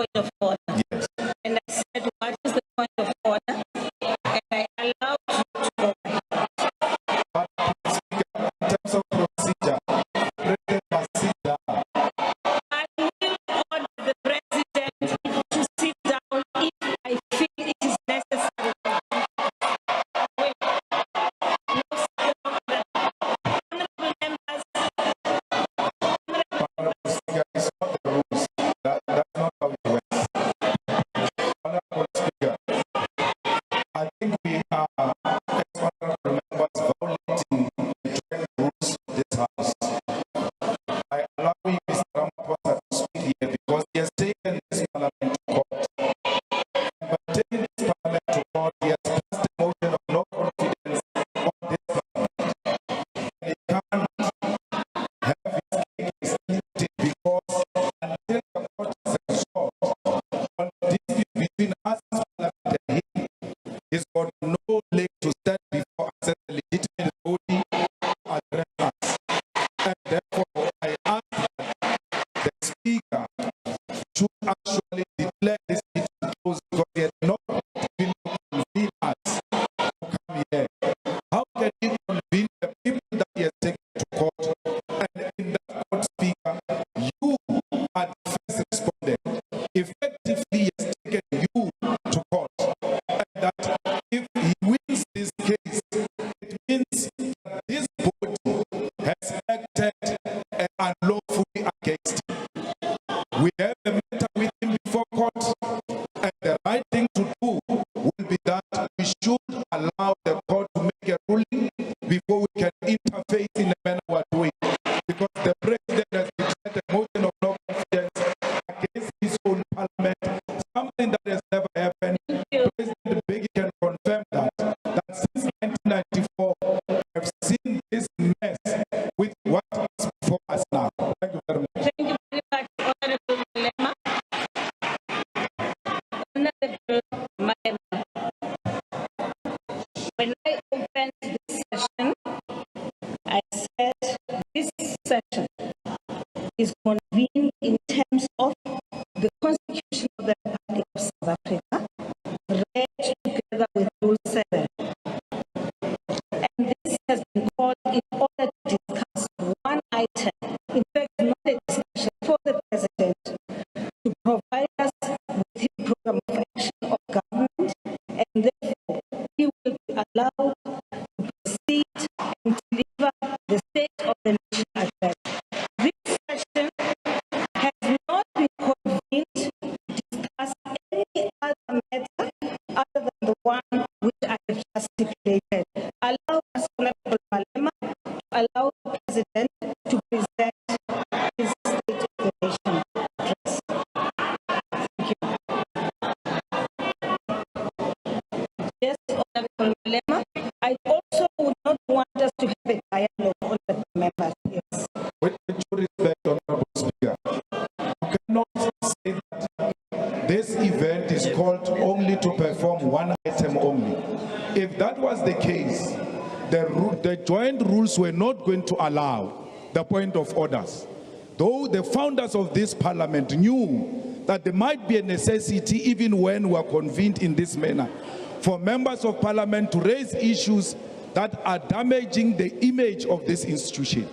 point of order. Yes. And I said, what is the point of order? And I allowed you to go ahead. But Speaker, in terms of procedure, President must sit down. I will order the president to sit down if I feel it is necessary. Wait. No, honorable members. Honorable Speaker, it's not the rules. That's not how it works. Honorable Speaker, I think we are, as honorable members, violating the trained rules of this House. I allow you, Mr. Ramaphosa, to speak here because he has taken this parliament to court. And by taking this parliament to court, he has passed a motion of no confidence on this parliament. And he can't have his cake is eaten because until the court is resolved on the dispute between us as parliament and him, he's got no leg to stand before us as a legitimate body address us. And therefore, I ask that the Speaker should actually declare this meeting closed because he has not been convened us to come here. How can he convene the people that he has taken to court? And in that court, Speaker, you are the first respondent. Effectively, he has taken you to court. And that if he wins this case, it means that this body has acted unlawfully against him. We have a matter with him before court, and the right thing to do will be that we should allow the court to make a ruling before we can interface in the manner we're doing. Because the president has declared a motion of no confidence against his own parliament, something that has never happened. President Beggy can confirm that since 1994, we have seen this mess with what is before us now. Thank you very much. Thank you very much, Honorable Malema. Honorable Malema, when I opened this session, I said this session is convened in terms of the Constitution of the Republic of South Africa, read together with Rule 7. And this has been called in order to discuss one item, in fact, not a discussion for the President to provide us with his program of action of government, and therefore he will be allowed to proceed and deliver the State of the Nation address. This session has not been convened to discuss any other matter other than the one which I have just stipulated. Allow us, Honorable Malema, to allow the President to present his State of the Nation address. Thank you. Yes, Honorable Malema, I also would not want us to have a dialogue on the members. Yes. With due respect, Honorable Speaker, you cannot say that this event is called only to perform one item only. If that was the case, the joint rules were not going to allow the point of orders. Though the founders of this parliament knew that there might be a necessity, even when we are convened in this manner, for members of parliament to raise issues that are damaging the image of this institution.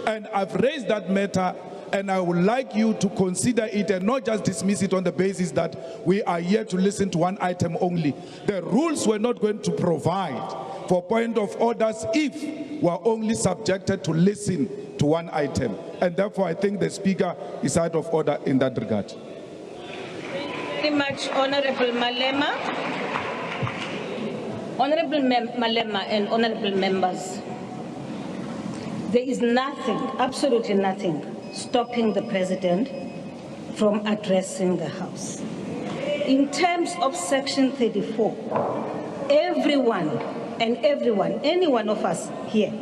And I've raised that matter, and I would like you to consider it and not just dismiss it on the basis that we are here to listen to one item only. The rules were not going to provide for point of orders if we are only subjected to listen to one item. And therefore, I think the Speaker is out of order in that regard. Thank you very much, Honorable Malema. Honorable Malema and honorable members, there is nothing, absolutely nothing, stopping the President from addressing the House. In terms of Section 34, everyone, any one of us here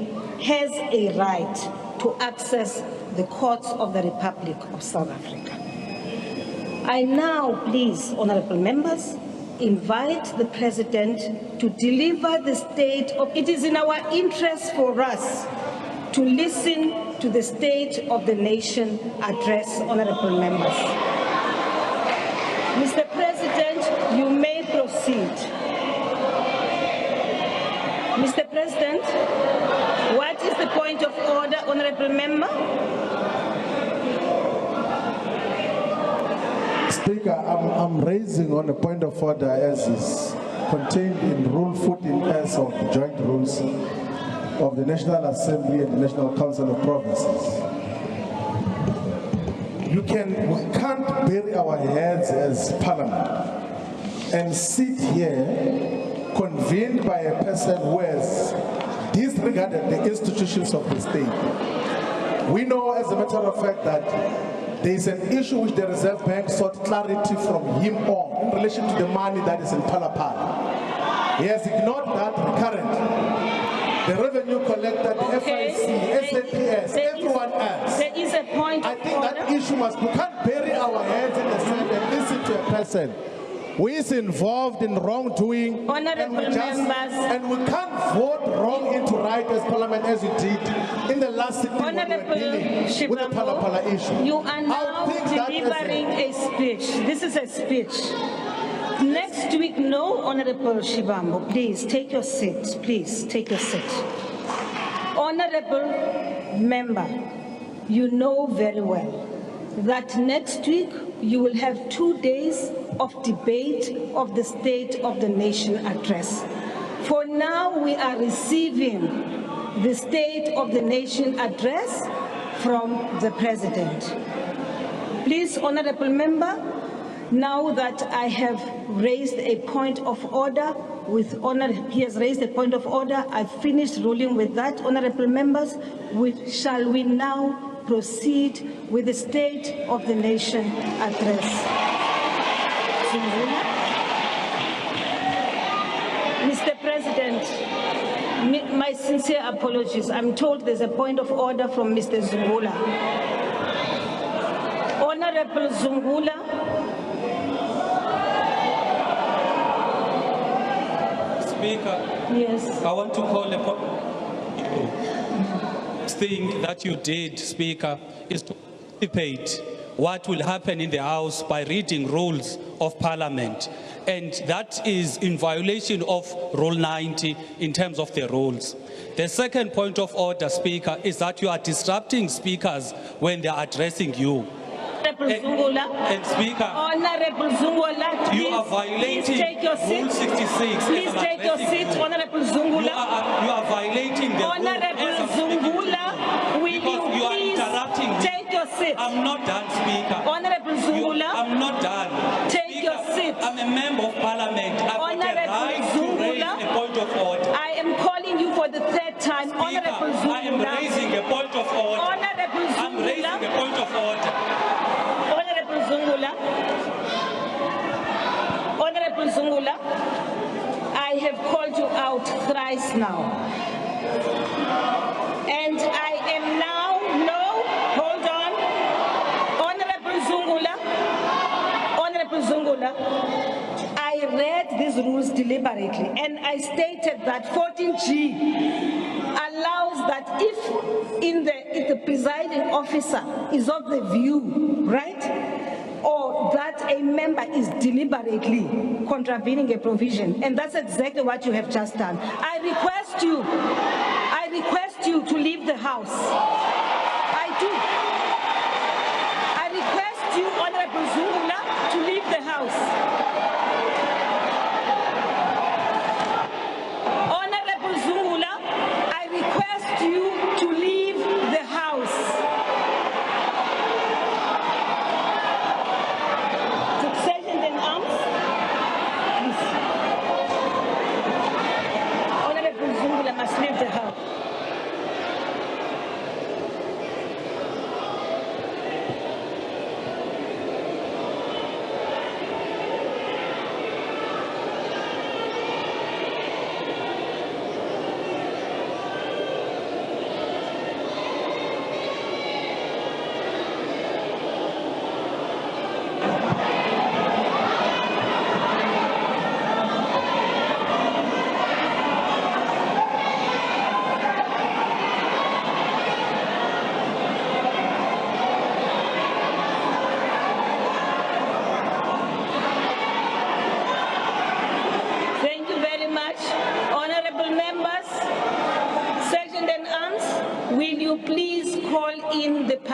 has a right to access the courts of the Republic of South Africa. I now, please, honorable members, invite the President to deliver the state of, it is in our interest for us to listen to the State of the Nation address, honorable members. Mr. President, you may proceed. Mr. President, what is the point of order, Honourable Member? Speaker, I'm raising on a point of order as is contained in Rule 14S of the Joint Rules of the National Assembly and the National Council of Provinces. We can't bury our heads as Parliament and sit here convened by a person who has disregarded the institutions of the state. We know, as a matter of fact, that there is an issue which the Reserve Bank sought clarity from him on in relation to the money that is in Palapala. He has ignored that recurrent. The revenue collector, the FIC, SAPS, everyone else. There is a point I think that issue must, we can't bury our heads in the sand and listen to a person who is involved in wrongdoing, and we can't vote wrong into right as Parliament as we did in the last sitting when we were dealing with the Palapala issue. You are now delivering a speech. This is a speech. Next week, no, Honorable Shivambu, please take your seat. Please take your seat. Honorable Member, you know very well that next week you will have 2 days of debate of the State of the Nation address. For now, we are receiving the State of the Nation address from the President. Please, Honorable Member, now that I have raised a point of order with honor, he has raised a point of order, I've finished ruling with that, Honorable Members. Shall we now proceed with the State of the Nation address? Mr. President, my sincere apologies. I'm told there's a point of order from Mr. Zungula. Honorable Zungula. Speaker, yes. I want to call upon the thing that you did, Speaker, is to anticipate what will happen in the House by reading rules of Parliament. And that is in violation of Rule 90 in terms of the rules. The second point of order, Speaker, is that you are disrupting speakers when they are addressing you. And Speaker, Honorable Zungula, you are violating take your seat. Rule 66. Please take your seat, Honorable Zungula. You are violating the Honorable Zungula, will you are please interrupting me. take your seat? I'm not done, Speaker. Honorable Zungula, I'm not done. take Speaker, your seat. I'm a member of Parliament. I've got a right to raise a point of order. I am calling you for the third time, Speaker, Honorable Zungula. I am raising a point of order. Honorable Zungula. I'm raising a point of order. Honorable Zungula. Honorable Zungula, I have called you out thrice now. And I am now, no, hold on. Honorable Zungula, I read these rules deliberately and I stated that 14G allows that if the presiding officer is of the view, right, or that a member is deliberately contravening a provision, and that's exactly what you have just done. I request you to leave the House. I do. I request you, Honorable Zungula, to leave the House. Honorable Zungula, I request you to leave the House. Sergeant in arms, please. Honorable Zungula must leave the House.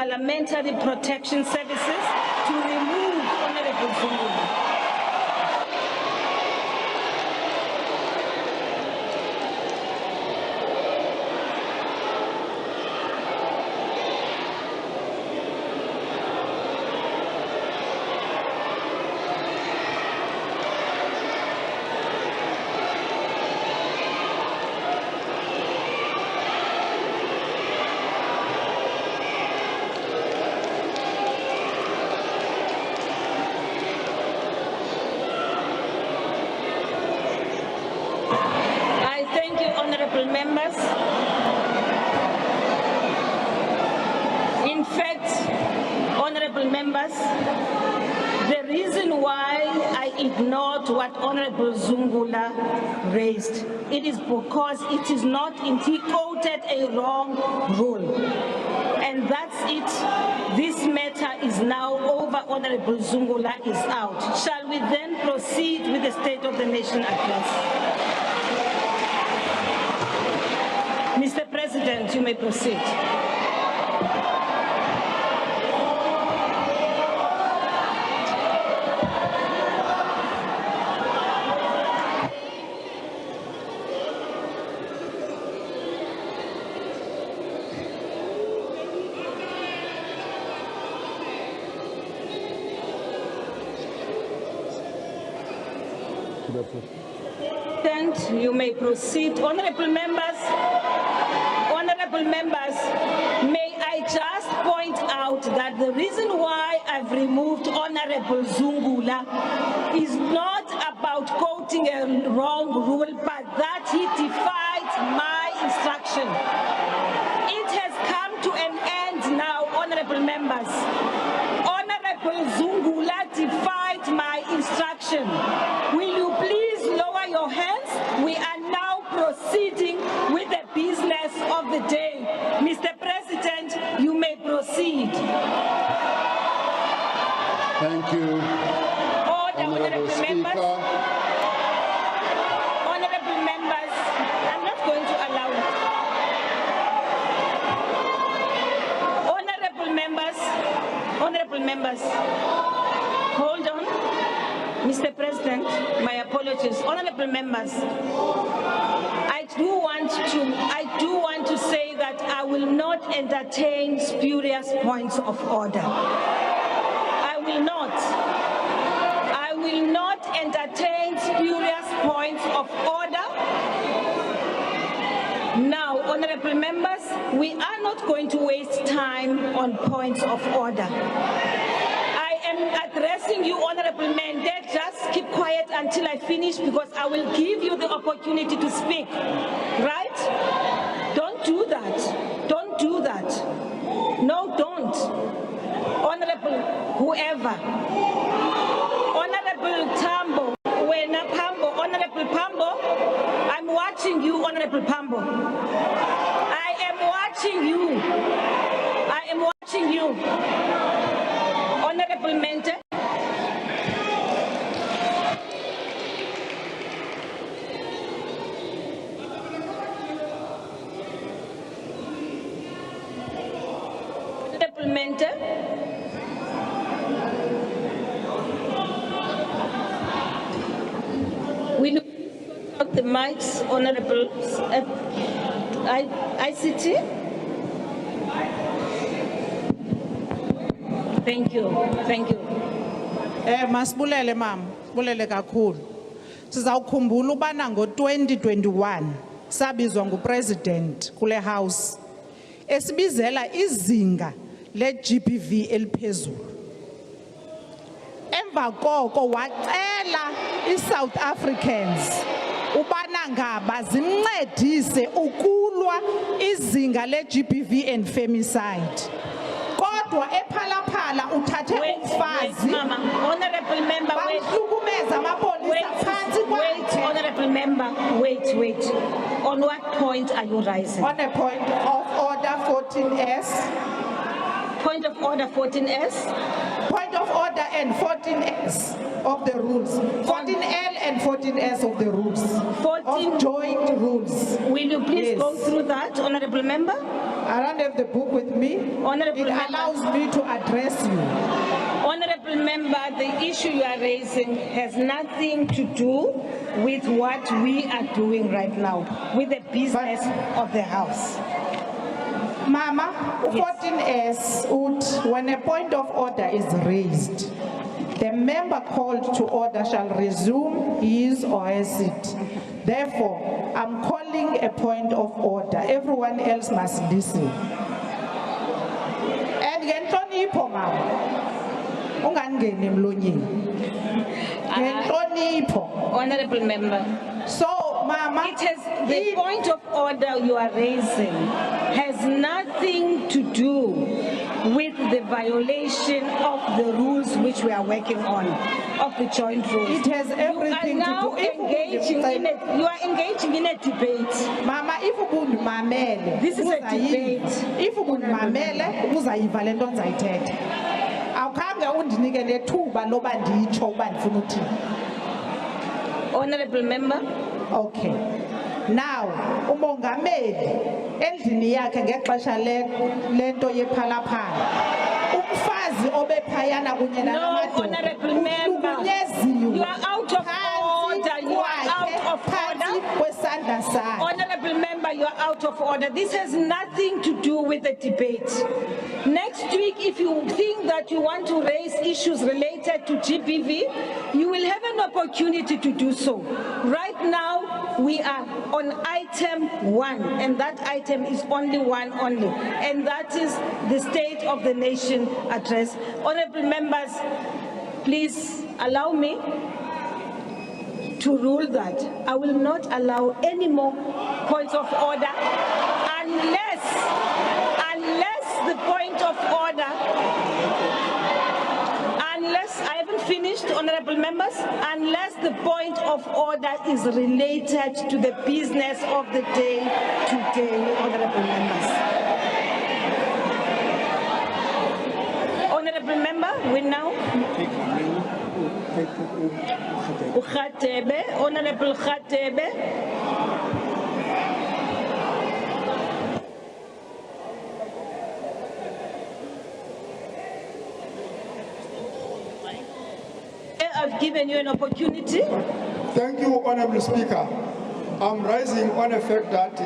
Parliamentary Protection Services to remove Honorable Zungula. Honorable members, in fact, honorable members, the reason why I ignored what Honorable Zungula raised, it is because it is not, he quoted a wrong rule. And that's it. This matter is now over. Honorable Zungula is out. Shall we then proceed with the State of the Nation address? Mr. President, you may proceed. You may proceed. Honorable members, may I just point out that the reason why I've removed Honorable Zungula is not about quoting a wrong rule, but that he defied my instruction. It has come to an end now, honorable members. Honorable Zungula defied my instruction. Will you please lower your hands? We are now proceeding with the business of the day. Mr. President, you may proceed. Thank you. Order, honorable members. Honorable members, I'm not going to allow it. Honorable members, hold on. Mr. President, my apologies. Honorable members, I do want to say that I will not entertain spurious points of order. I will not entertain spurious points of order. Now, honorable members, we are not going to waste time on points of order. I am addressing you, honorable men. Just keep quiet until I finish, because I will give you the opportunity to speak. Right? Don't do that. Don't do that. No, don't. Honorable whoever. Honorable Tambo. Honorable Pambo. I'm watching you, Honorable Pambo. I am watching you. I am watching you. Honorable Mente. Honorable Mente. We look at the mics, Honorable ICT. Thank you. Thank you. Masibulele mama, sibulele kakhulu. Sizawukhumbula ubana ngo-2021 sabizwa ngupresident kule house esibizela izinga le-GBV eliphezulu. Emva koko wacela i-South Africans ubana ngaba zimncedise ukulwa izinga le-GBV and femicide. Kodwa ephalaphala uthathe umfazi. Mama, honorable member, bamhlukumeza amapolisa phansi kwakhe. Honorable member, wait. On what point are you rising? On a point of order 14S. Point of order 14S. Point of order and 14S of the rules. 14L and 14S of the rules. 14 of joint rules. Will you please Yes. go through that, Honorable Member? I don't have the book with me. Honorable It Member. allows me to address you. Honorable Member, the issue you are raising has nothing to do with what we are doing right now, with the business of the House. Mama, 14S, when a point of order is raised, the member called to order shall resume his or her seat. Therefore, I'm calling a point of order. Everyone else must listen. And ngenhlonipho mama, ungangeni emlonyeni. Ngenhlonipho. Honorable Member, So, mama, the point of order you are raising has nothing to do with the violation of the rules which we are working on, of the joint rules. It has everything to do. You are engaging in a debate. Mama, if ubundimamele, This is a debate. If ubundimamele, uzayiva le nto ndizayithetha. Awukhange undinike nethuba loba nditsho uba ndifuna uthini. Honorable Member, Okay. Now, umongameli endlini yakhe ngexesha lento yephalaphala. Umfazi obephayana kunye no, nalamadoda. Honorable Member, uhlukunyeziwe you are out of order. You are out of phansi order. kwesandla sakhe. Honorable Member, you are out of order. This has nothing to do with the debate. Next week, if you think that you want to raise issues related to GBV, you will have an opportunity to do so. Right now, we are on item 1, and that item is only one only, and that is the State of the Nation address. Honorable members, please allow me to rule that I will not allow any more points of order unless the point of order, unless I haven't finished, honorable members, unless the point of order is related to the business of the day today, honorable members. Honorable member, we now. Ukhatebe, Honorable Khatebe. I've given you an opportunity. Thank you, Honorable Speaker. I'm rising on the fact that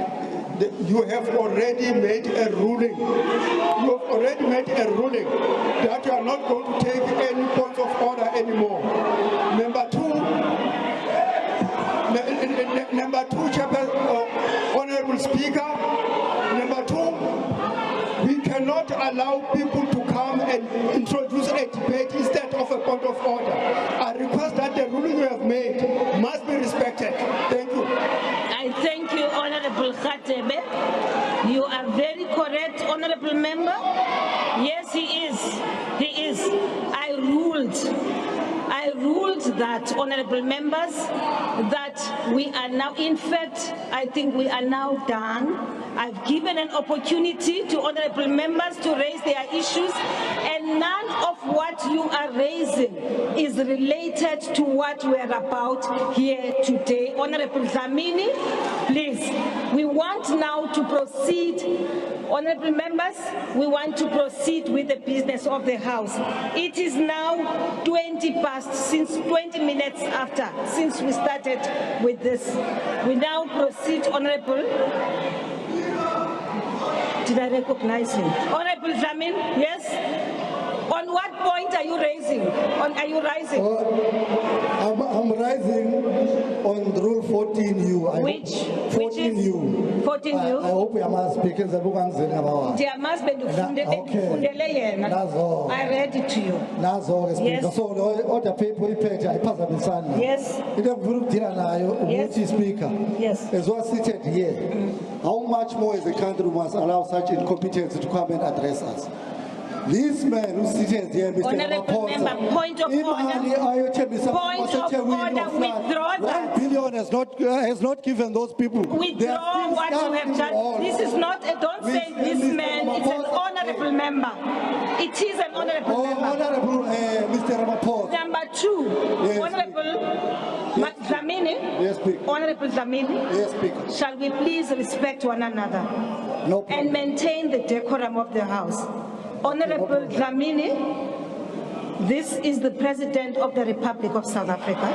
you have already made a ruling. You have already made a ruling that you are not going to take any point of order anymore. Number two, Honorable Speaker, number two, we cannot allow people to come and introduce a debate instead of a point of order. I request that the ruling you have made must be respected. Thank you. I thank you, Honorable Khatebe. You are very correct, Honorable Member. Yes, he is. He is. I ruled that, Honorable Members, that we are now, in fact, I think we are now done. I've given an opportunity to honorable members to raise their issues, and none of what you are raising is related to what we're about here today. Honorable Zamini, please, we want now to proceed. Honorable members, we want to proceed with the business of the House. It is now 20 past, since 20 minutes after, since we started with this. We now proceed, Honorable. Did I recognize him? Honorable Zamin, yes? On what point are you raising? Are you rising? I'm rising on rule 14U. Which 14U. 14U? I hope I must speak in the book and say about. There must be Nazo. I read it to you. Nazo speaker. Yes. So all the people page I pass up inside. Yes. In the group Yes. speaker. Yes. As well seated here. How much more is the country must allow such incompetence to come and address us? This man who sits here, Mr. Honorable member, point of order. Point of order, withdraw that. 1 billion has not given those people. Withdraw what you have done. This is not, don't say this man, it's an honorable member. It is an honorable member. Honorable Mr. Ramaphosa. Number two, Yes. Honorable Zamini. Yes, Speaker. Honorable Dlamini, Yes, Speaker. shall we please respect one another No problem. and maintain the decorum of the House? Honorable Dlamini, this is the President of the Republic of South Africa.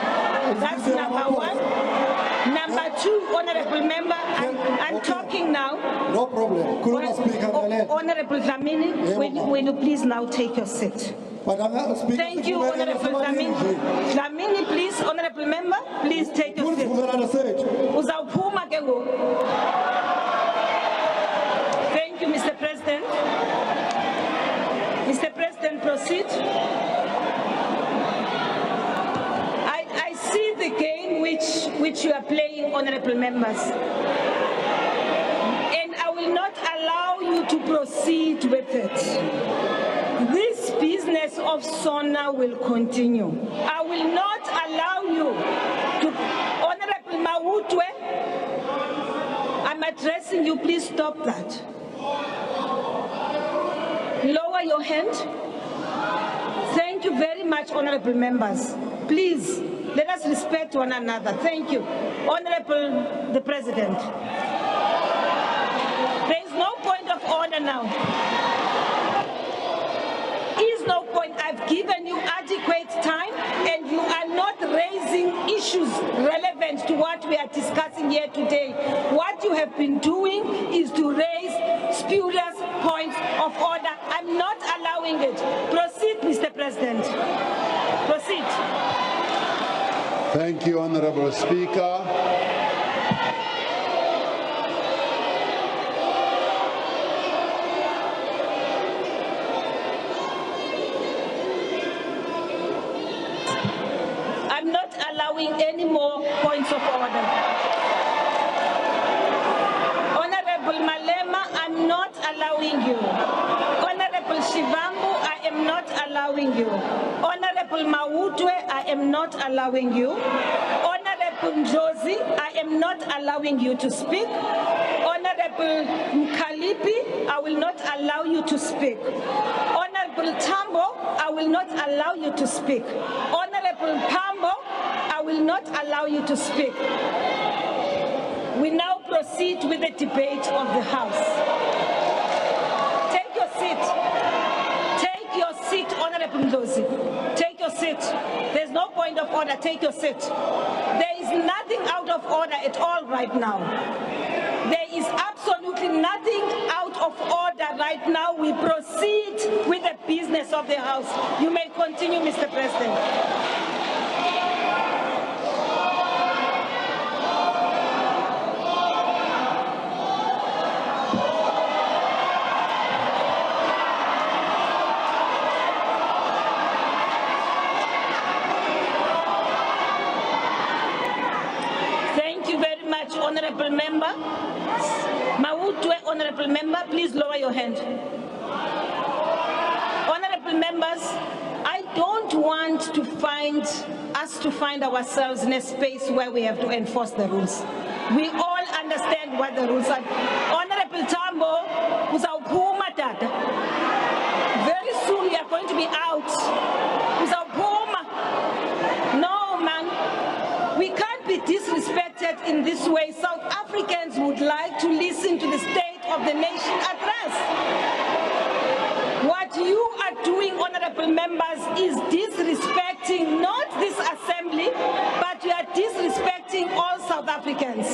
That's number one. Number two, Honorable Member, I'm talking now. No problem. Kuluma Speaker, Honorable Dlamini, will you please now take your seat? but I'm not speaking. Thank you, Honorable Dlamini. Dlamini, please, Honorable Member, please take your seat. Uzawuphuma ke ngoku. Thank you, Mr. President. Mr. President, proceed. I see the game which you are playing, honorable members. And I will not allow you to proceed with it. This business of SONA will continue. I will not allow you to, Honorable Mawutwe, I'm addressing you, please stop that. Lower your hand. Thank you very much, honorable members. Please, let us respect one another. Thank you. Honorable the President. There is no point of order now. Is no point. I've given you adequate time and you are not raising issues relevant to what we are discussing here today. What you have been doing is to raise spurious points of order. I'm not allowing it. Proceed, Mr. President. Proceed. Thank you, Honorable Speaker. I'm not allowing any more points of order. Honorable Malema, I'm not allowing you. Honorable Shivambu, I am not allowing you. Honorable Mawutwe, I am not allowing you. Honorable Josie, I am not allowing you to speak. Honorable Mkalipi, I will not allow you to speak. Honorable Tambo, I will not allow you to speak. Honorable Pambo, I will not allow you to speak. We now proceed with the debate of the House. Take your seat. Take your seat, Honorable Ndosi. Take your seat. There's no point of order. Take your seat. There is nothing out of order at all right now. There is absolutely nothing out of order right now. We proceed with the business of the House. You may continue, Mr. President. Honorable Member, Mawutwe, Honorable Member, please lower your hand. Honorable Members, I don't want to find ourselves in a space where we have to enforce the rules. We all understand what the rules are. Honorable Tambo, uzawuphuma tata. Very soon we are going to be out. Uzawuphuma. No, man. We can't be disrespected in this way. South Africans would like to listen to the State of the Nation address. What you are doing, honorable members, is disrespecting not this assembly, but you are disrespecting all South Africans.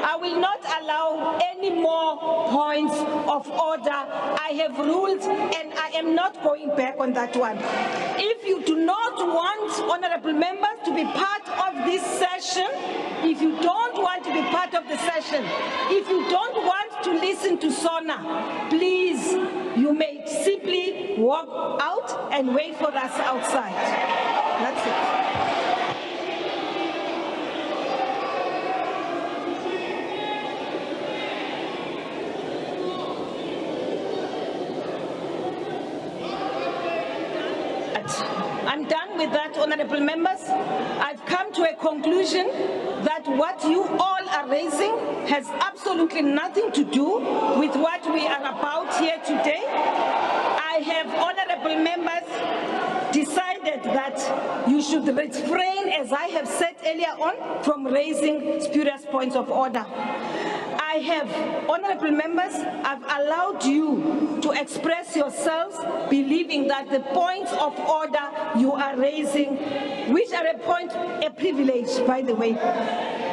I will not allow any more points of order. I have ruled and I am not going back on that one. If you do not want honorable members to be part of this session, if you don't want to be part of the session, if you don't want to listen to SONA, please, you may simply walk out and wait for us outside. That's it. I'm done with that, honorable members. I've come to a conclusion that what you all are raising has absolutely nothing to do with what we are about here today. I have honorable members decided that you should refrain, as I have said earlier on, from raising spurious points of order. I have, honorable members, I've allowed you to express yourselves, believing that the points of order you are raising, which are a privilege, by the way,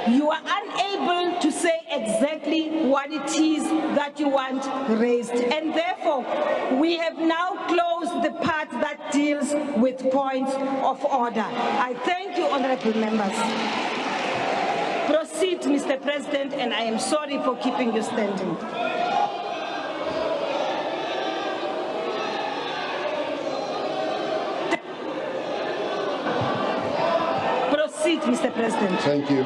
you are unable to say exactly what it is that you want raised. And therefore, we have now closed the part that deals with points of order. I thank you, honorable members. Proceed, Mr. President, and I am sorry for keeping you standing. Proceed, Mr. President. Thank you.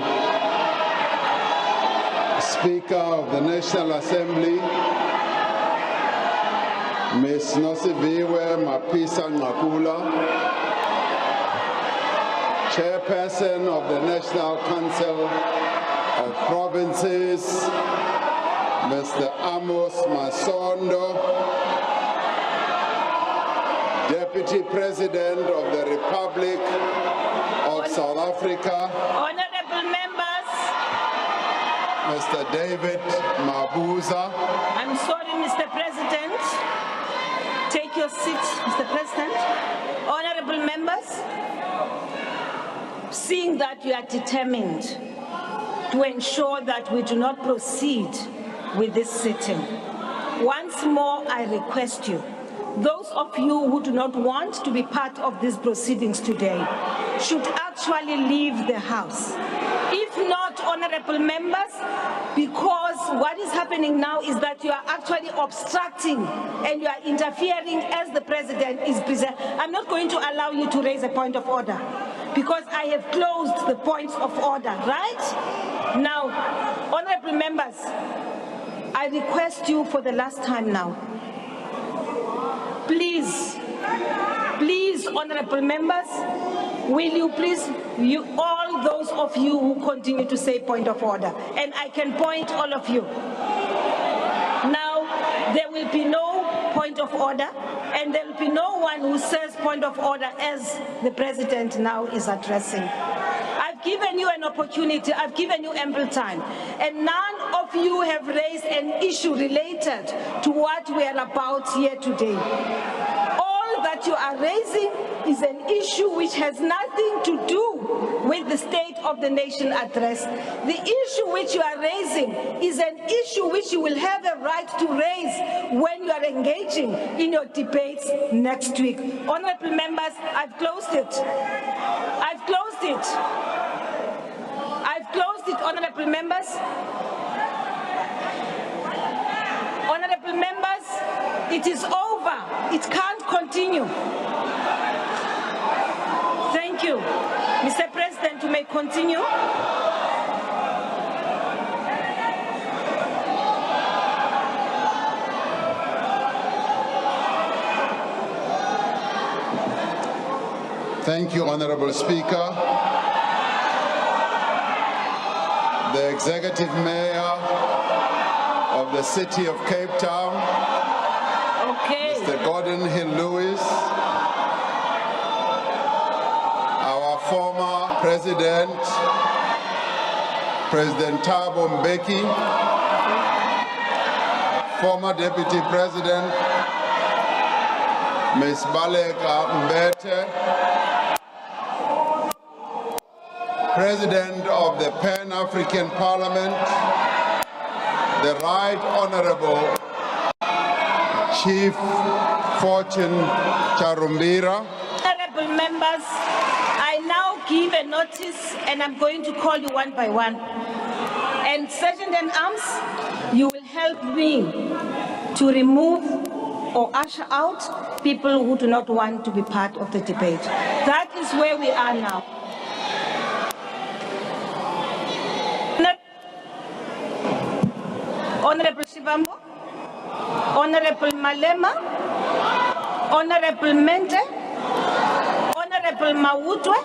Speaker of the National Assembly, Ms. Nosiviwe Mapisa Ngakula, Chairperson of the National Council of Provinces, Mr. Amos Masondo, Deputy President of the Republic of South Africa, Honorable members, Mr. David Mabuza. I'm sorry, Mr. President. Take your seats, Mr. President. Honorable members, seeing that you are determined to ensure that we do not proceed with this sitting, once more I request you, those of you who do not want to be part of these proceedings today should actually leave the House. If not, honorable members, because what is happening now is that you are actually obstructing and you are interfering as the President is present. I'm not going to allow you to raise a point of order, because I have closed the points of order, right? Now, honorable members, I request you for the last time now, please, honorable members, will you please, all those of you who continue to say point of order, and I can point all of you. Now, there will be no point of order, and there will be no one who says point of order as the President now is addressing. I've given you an opportunity, I've given you ample time, and none of you have raised an issue related to what we are about here today. All that you are raising is an issue which has nothing to do with the State of the Nation address. The issue which you are raising is an issue which you will have a right to raise when you are engaging in your debates next week. Honorable members, I've closed it. I've closed it. I've closed it, honorable members. Honorable members, it is over. It can't continue. Thank you. Mr. President, you may continue. Thank you, Honorable Speaker. The Executive Mayor of the City of Cape Town, Mr. Gordon Hill Lewis, our former President, President Thabo Mbeki, former Deputy President, Ms. Baleka Mbete, President of the Pan-African Parliament, the Right Honorable Chief Fortune Charumbira. Honorable members, I now give a notice and I'm going to call you one by one. And Sergeant in Arms, you will help me to remove or usher out people who do not want to be part of the debate. That is where we are now. Honorable Shivambo, Honorable Malema, Honorable Mente, Honorable Mawutwe,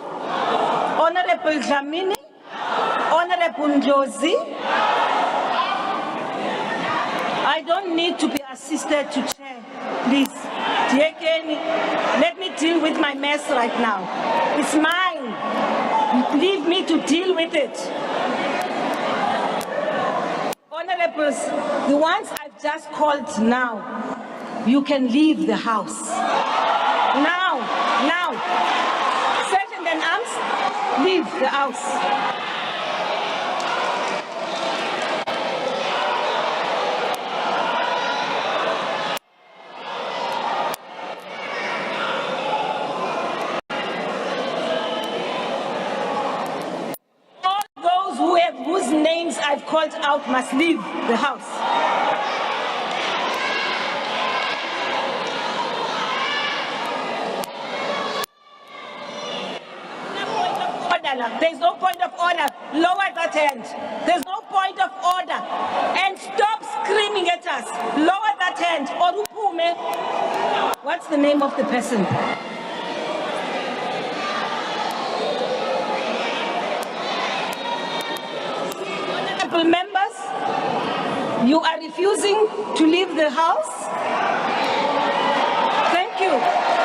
Honorable Dlamini, Honorable Ndlozi. I don't need to be assisted to chair, please. Let me deal with my mess right now. It's mine. Leave me to deal with it. Honorables, the ones I've just called now, you can leave the house. Now. Sergeant and arms, leave the house. Whose names I've called out must leave the house. There's no point of order. Lower that hand. There's no point of order. And stop screaming at us. Lower that hand. Orupume. What's the name of the person? Members, you are refusing to leave the house. Thank you.